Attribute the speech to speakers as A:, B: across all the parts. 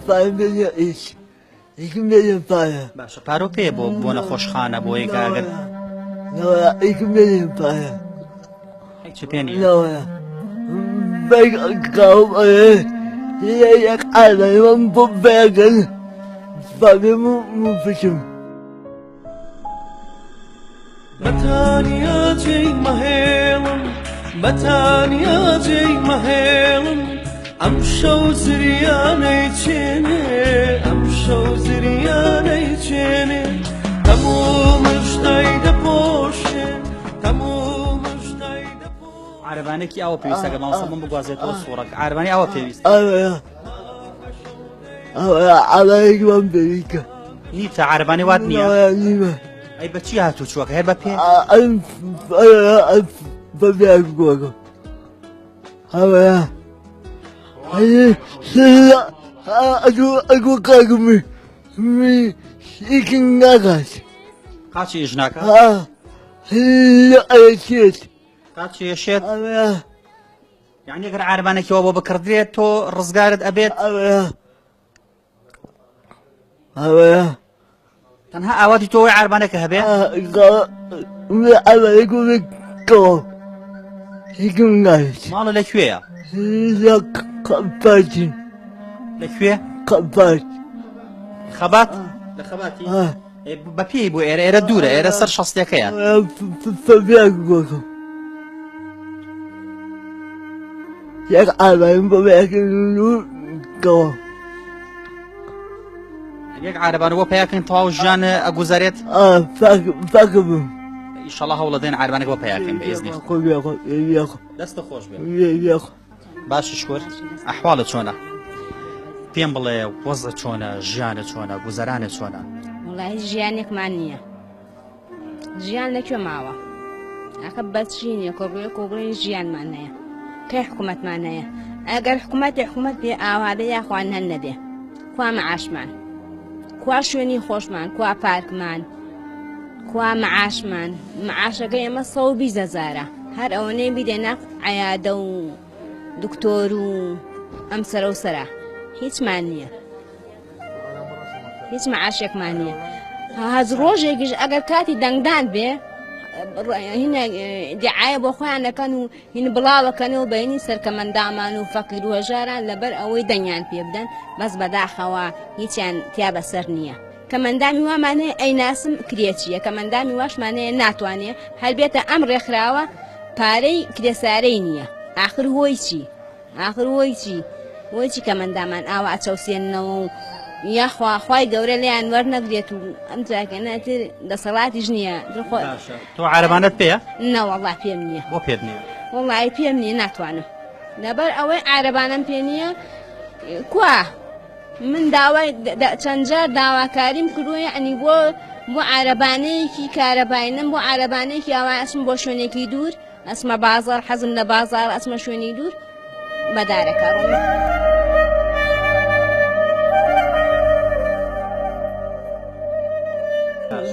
A: فاهمني ايش يكمل فاهم
B: باشە پارۆ پێ بۆ نەخۆشخانە بۆ یەکاگەر
A: لا يكمل فاهم
B: هیچ پێ نییە
A: لا بيك قوم ايه هي على يوم بوباكن فاهم مو فشم
C: بەتانیاجێی مەهێڵم بەتانیاجێی مەهێڵم ئەم شەو زریانەی چێنێ ئەم شەو زریانەی چێنێ هەموو مژدەی دەپۆشێ هەموو مژدەی دەپۆشێ
B: عارەبانێکی ئەوە پێویستە کە ماوەسەمە بگوازێتەوە سوورەکە عارەبانی ئەوە پێویست
A: عليك بامريكا
B: نیتە عارەبانی وات نییە
A: نيمة
B: ئەی بەچی هاتوو چووەکە هێر بە پێ
A: ألف ببيعك بوكو هذا هاي لا أقول قاقمي مي يمكن ناقص
B: قاچی ژناکە
A: لا أشيت
B: قاچی یەشێت
A: هذا
B: یعنی ئەگەر عارەبانێکیەوە بۆ بکردرێت تۆ ڕزگارت ئەبێت
A: هذا
B: تەنها ئاواتی تۆ وەی عارەبانێکە هەبێ
A: أنا يقول لك قوم يمكن ناقص
B: ماڵە لەکوێیە
A: لا قباتي
B: لەکوێ
A: قبات
B: خەبات لە خەباتی بە پێی بۆ ئێرە دوورە ئێرە سەر شەستەکەیە
A: ببيعك بوكو ياك عالم ببيعك قوم
B: یەک عارەبان بۆ پێیاکەین تەواو ژیان ئەگوزارێت
A: فاكبم
B: ئیشەڵا هەوڵە دێن عارەبانێک بۆ پێیاکەین بە ئیزنی
A: ياخو
B: دەستە خۆش بێ
A: ياخو
B: باش شکر ئەحواڵت چۆنە پێم بڵێ وەزە چۆنە ژیانە چۆنە گوزەرانە چۆنە
D: وڵی ژیانێکمان نییە ژیان لەکوێ ماوە ئەخە بەچینە کۆڕێ کۆگڵی ژیانمان هەیە کەی حکوومەتمان هەیە ئەگەر حکوومەت بێ ئاوادە یاخوان هەن نەبێ کوا مەعاشمان کوا شوێنی خۆشمان کوا پارکمان کوا مەعاشمان مەعاشەکە ئێمە 120,000 هەر ئەوەنەی بیدێنە عەیادە و دکتۆر و ئەم سەرە و سەرە هیچمان نییە هیچ مەعاشێکمان نییە هەز ڕۆژێکیش ئەگەر کاتی دەنگدان بێ هینە دیعایە بۆ خۆیان دەکەن و هین بڵاوەکەنەوە بەینی سەرکەمەندامان و فەقیر و هەژاران لەبەر ئەوەی دەنگیان پێ بدەن بەس بەداخەوە هیچیان تیا بەسەر نییە کەمەندامی وامانەیە ئەی ناسم کرێچیە کەمەندامی واشمانەیە ناتوانێت هەر بێتە ئەم ڕێکخراوە پارەی کرێسارەی نییە ئاخر هۆی چی ئاخر هۆی چی وەی چی کەمەندامان ئاوا ئەچەوسێننەوە و یاخوا خوای گەورە لێیان وەرنەگرێت و ئەم جاکەنەتر دەسەڵاتیش نییە
B: تۆ عارەبانت پێیە
D: نەوەڵڵا پێم نییە
B: بۆ پێت نییە
D: وەڵڵی پێم نییە ناتوانم لەبەر ئەوەی عارەبانم پێ نییە کوا من داوای چەند جار داواکاریم کردووە ئەنی بۆ عارەبانەیەکی کارەباینم بۆ عارەبانەیەکی ئاوا ئەسم بۆ شوێنێکی دوور ئەسمە بازار حەزم لە بازار ئەسمە شوێنی دوور بەدارەکە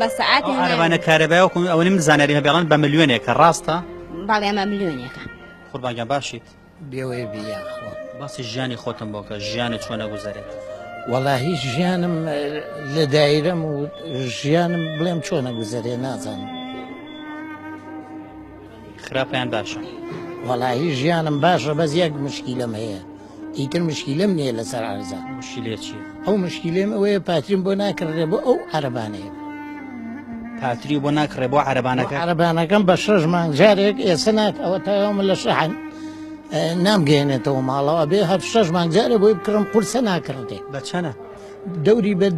D: بە سەعاتی
B: عارەبانە کارەبایەوە ئەوەنی من زانیاری هەبێڵەن بە ملیۆنێکە ڕاستە
D: باڵێ ئەمە ملیۆنێکە
B: قوربانگیان باشیت
E: بێوەی بیاخۆ
B: باسی ژیانی خۆتم بۆکە ژیانت چۆنە گوزارێت
E: وەڵا هیچ ژیانم لە دایرەم و ژیانم بڵێم چۆنە گوزەرێ نازانم
B: خراپیان باشە
E: وەڵا هیچ ژیانم باشە بەس یەک مشکیلەم هەیە ئیتر مشکیلەم نییە لەسەر عەرزە
B: مشکلێ چییە
E: ئەو مشکیلێم ئەوەیە پاتریم بۆ ناکڕێ بۆ ئەو عەرەبانەیە
B: پاتری بۆ ناکڕێ بۆ عەرەبانەکە
E: عەرەبانەکەم بە 6 مانگ جارێک ئێستا ناک ئەوە تاەوە من لە شەحن نامگەێنێتەوە ماڵەوە بێ هەر 6 مانگ جارێ بۆی بکڕم قورسە ناکردێ
B: بە چەنە
E: دەوری بە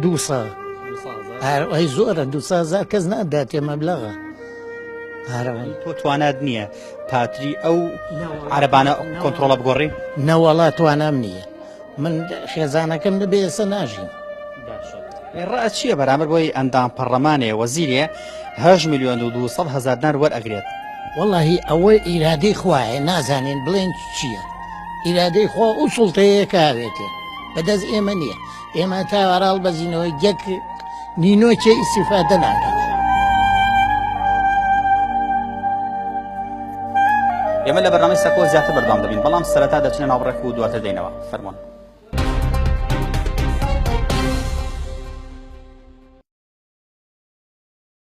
E: 200 ئەی زۆرە 200,000 کەس ناداتێ مەبلەغە
B: تۆ توانات نییە پاتری ئەو عەرەبانە کۆنتڕۆڵە بگۆڕی
E: نەوەڵا توانام نییە من خێزانەکەم لەبێ ئێستا ناژیم
B: ڕە چییە بەرامبەر بۆی ئەندام پەرلەمانێ وەزیرێ 8,200,000 دینار وەرئەگرێت
E: وەڵاهی ئەوەی ئیرادەی خوایە نازانین بڵێن چییە ئیرادەی خوا و سوڵتەیە کاوێتێ بەدەست ئێمە نییە ئێمە تاوەڕاڵ بەزینەوە یەک نینۆکێ ئیسیفادە ناکەن
B: ئێمە لە بەرنامەی سەکۆ زیاتر بەردەوام دەبین بەڵام سەرەتا دەچنە ناوڕێک و دواتر دێنەوە فەرموون